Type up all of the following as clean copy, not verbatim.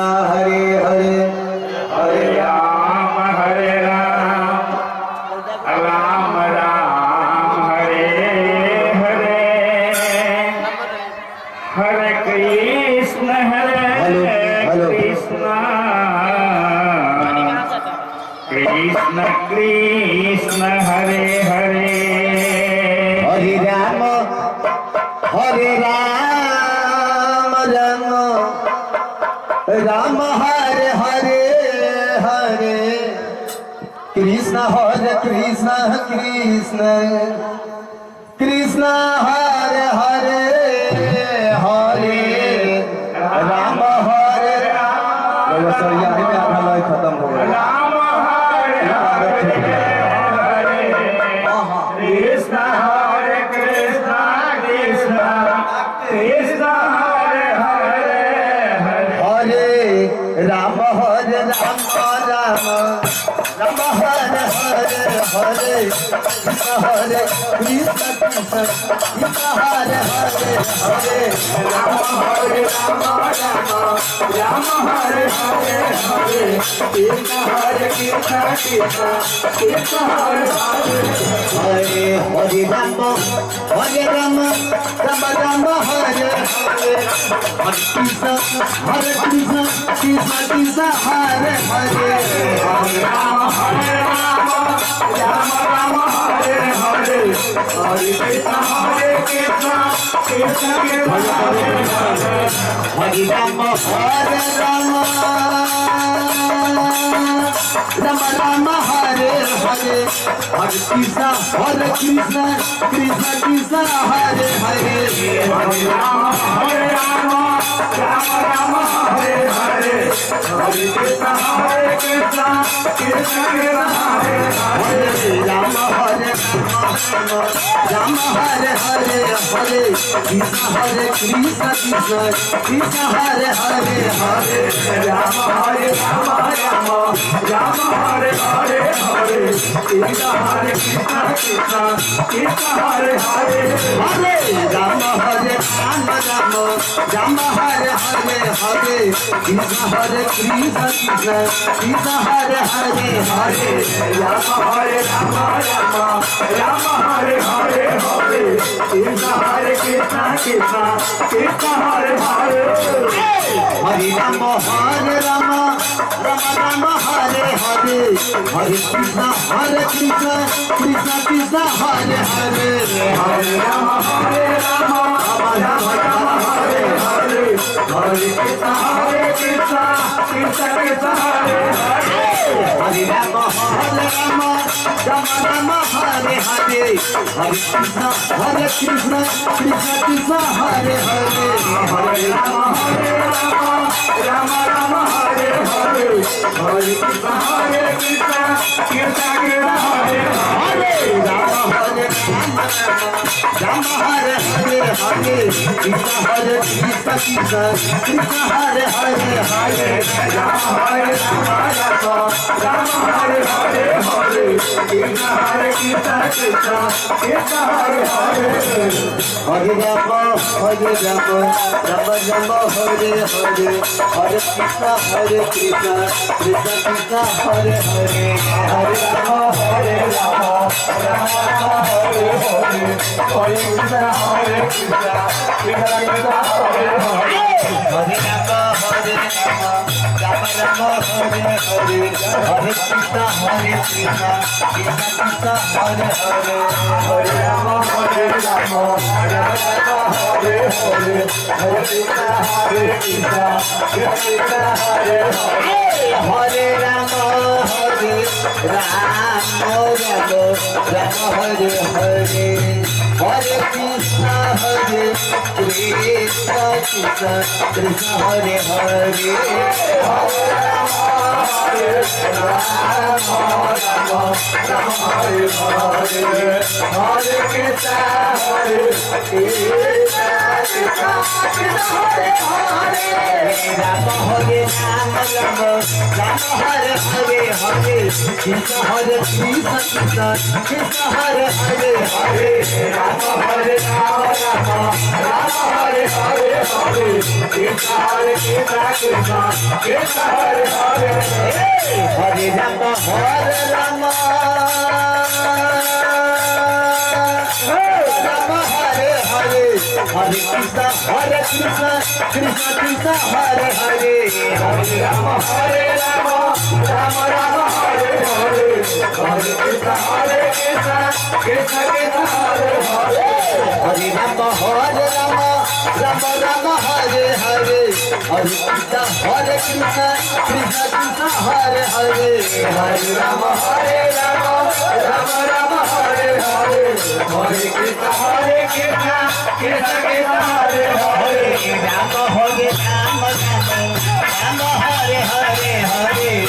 हरे हरे हरे राम राम राम हरे हरे हरे कृष्ण कृष्ण कृष्ण कृष्ण हरे हरे हरे राम राम हरे हरे हरे कृष्ण हरे कृष्ण कृष्ण कृष्ण हरे हरे हरे राम हरे Ram. Sir यही में आधा लय खत्म हो गया। राम हरे हरे कृष्ण हरे कृष्ण कृष्ण कृष्ण हरे हरे हरे राम राम राम हरे हरे हरे कृष्ण हरे कृष्ण कृष्ण कृष्ण हरे हरे हरे राम हरे राम राम हरे हरे हरे कृष्ण हरे कृष्ण कृष्ण कृष्ण हरे हरे हरे राम राम राम हरे हरे कृष्ण कृष्ण कृष्ण कृष्ण हरे हरे राम हरे राम राम हरे हरे हरे कृष्ण हरे कृष्ण कृष्ण कृष्ण हरे हरे हरे राम राम हरे हरे हरे कृष्ण कृष्ण कृष्ण हरे हरे हरे राम राम हरे हरे हरे कृष्ण कृष्ण कृष्ण हरे हरे राम हरे हरे हरे कृष्ण कृष्ण कृष्ण हरे हरे हरे राम हरे राम हरे हरे हरे कृष्ण कृष्ण कृष्ण हरे हरे हरे राम हरे हरे कृष्ण कृष्ण कृष्ण हरे हरे हरे राम हरे राम हरे हरे हरे कृष्ण कृष्ण कृष्ण कृष्ण हरे हरे हरे राम हरे हरे हरे कृष्ण कृष्ण कृष्ण हरे हरे हरे राम राम हरे हरे हरे कृष्ण कृष्ण कृष्ण हरे हरे हरे राम हरे हरे हरे कृष्ण कृष्ण कृष्ण हरे हरे हरे राम राम हरे हरे हरे कृष्ण कृष्ण कृष्ण हरे हरे राम हरे हरे कृष्ण कृष्ण कृष्ण हरे हरे हरे राम हरे हरे हरे कृष्ण कृष्ण कृष्ण कृष्ण हरे हरे हरे राम हरे हरे कृष्ण कृष्ण कृष्ण हरे हरे हरे राम हरे हरे हरे कृष्ण कृष्ण कृष्ण हरे हरे हरे राम हरे कृष्ण कृष्ण कृष्ण हरे हरे हरे राम हरे हरे कृष्ण कृष्ण कृष्ण हरे हरे हरे राम हरे हरे कृष्ण कृष्ण कृष्ण हरे हरे हरे कृष्ण राम हरे राम हरे हरे हरे कृष्ण हरे कृष्ण कृष्ण हरे हरे हरे राम हरे राम हरे हरे कृष्ण हरे कृष्ण कृष्ण हरे हरे हरे राम राम हरे हरे हरे कृष्ण कृष्ण कृष्ण हरे हरे हरे राम राम राम हरे हरे कृष्ण कृष्ण कृष्ण हरे हरे हरे राम राम राम हरे हरे हरे कृष्ण कृष्ण कृष्ण हरे हरे हरे राम राम राम हरे हरे कृष्ण कृष्ण कृष्ण हरे हरे राम हरे राम राम हरे हरे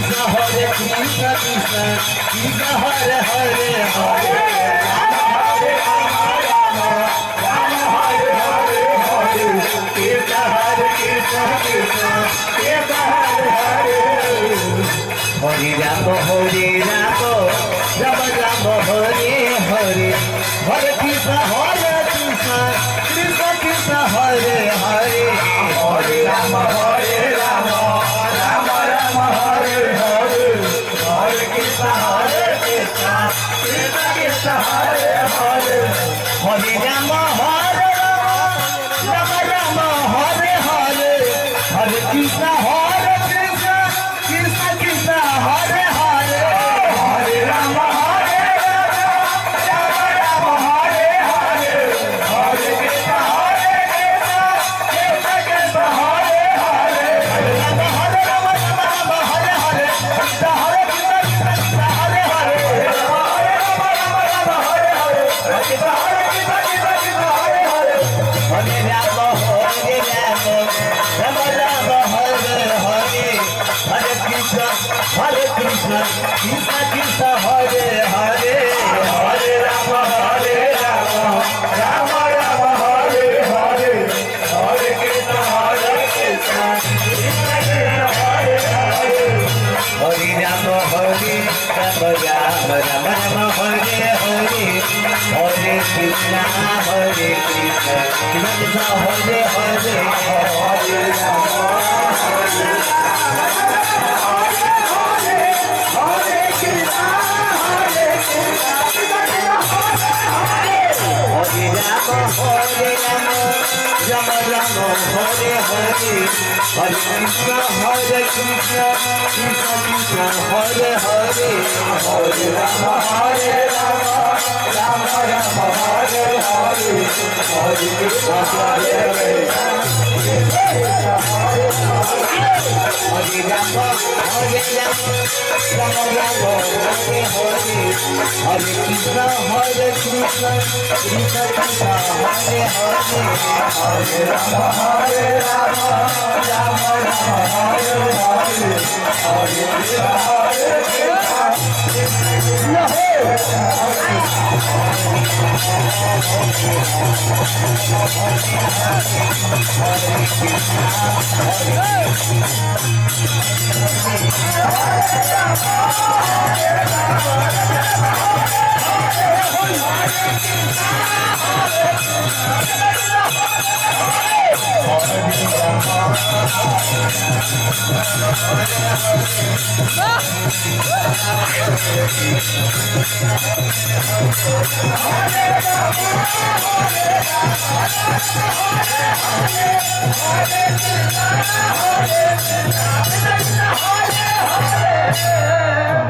हरे कृष्ण कृष्ण कृष्ण हरे हरे हरे हरे राम राम राम हरे हरे हरे कृष्ण कृष्ण कृष्ण हरे हरे हरे राम राम राम हरे हरे कृष्ण कृष्ण कृष्ण हरे हरे हरे राम राम हरे हरे हरे कृष्ण कृष्ण कृष्ण हरे हरे हरे राम राम हरे हरे कृष्ण कृष्ण हरे हरे हरे राम हरे हरे कृष्ण कृष्ण कृष्ण हरे हरे हरे राम राम हरे हरे कृष्ण कृष्ण हरे हरे हरे राम राम हरे हरे हरे कृष्ण कृष्ण हरे हरे हरे राम राम हरे हरे हरे कृष्ण कृष्ण कृष्ण हरे हरे हरे राम राम हरे हरे कृष्ण हरे हरे हरे राम हरे हरे हरे कृष्ण कृष्ण कृष्ण हरे हरे हरे राम राम हरे हरे कृष्ण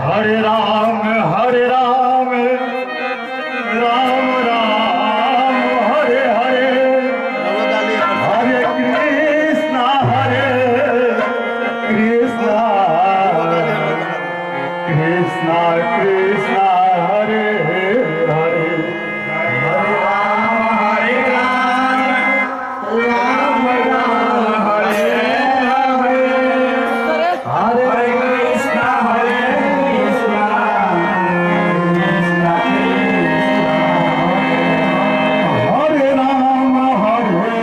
हरे राम राम राम हरे हरे हरे कृष्ण कृष्ण कृष्ण हरे हरे हरे राम राम हरे हरे हरे कृष्ण हरे राम हरे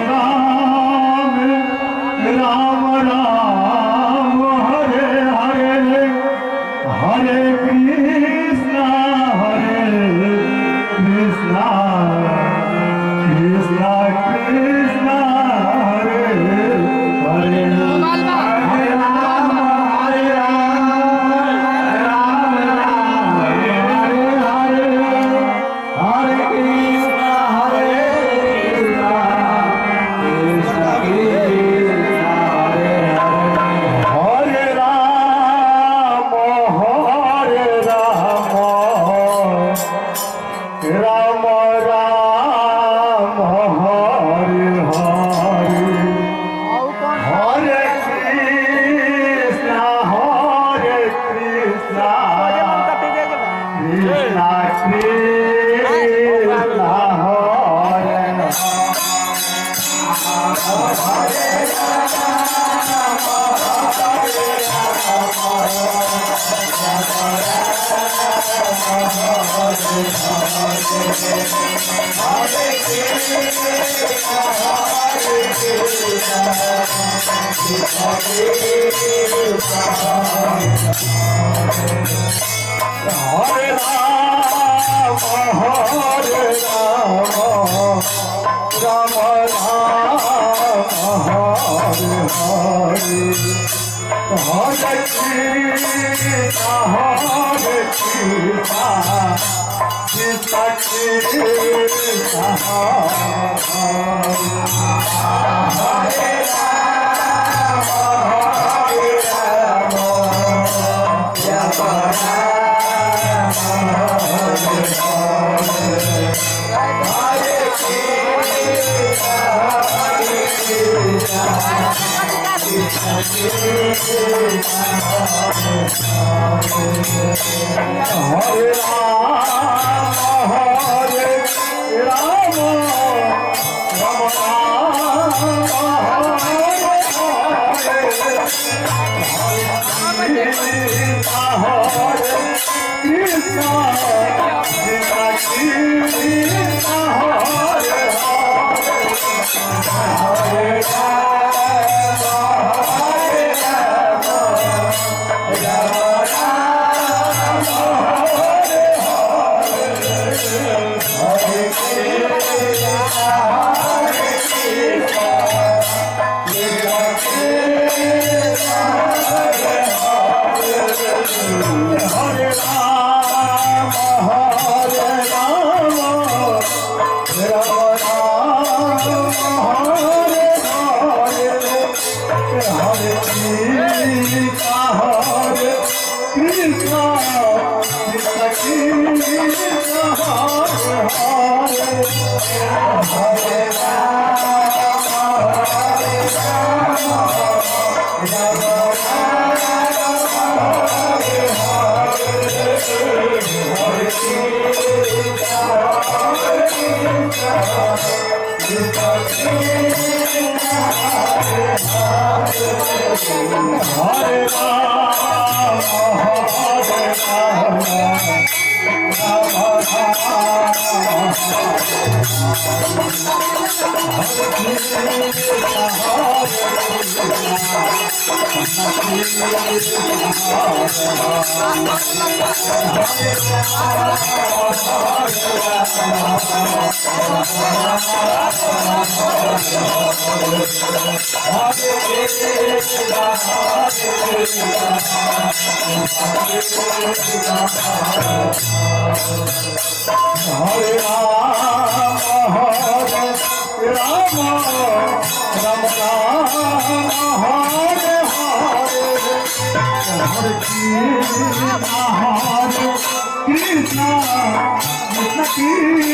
Hare Rama, Hare Rama, Rama Rama, Hare Hare, Hare Krishna, Hare Krishna, Krishna Krishna, Hare Hare Rama, Hare Rama, Rama Rama, Hare Krishna, Krishna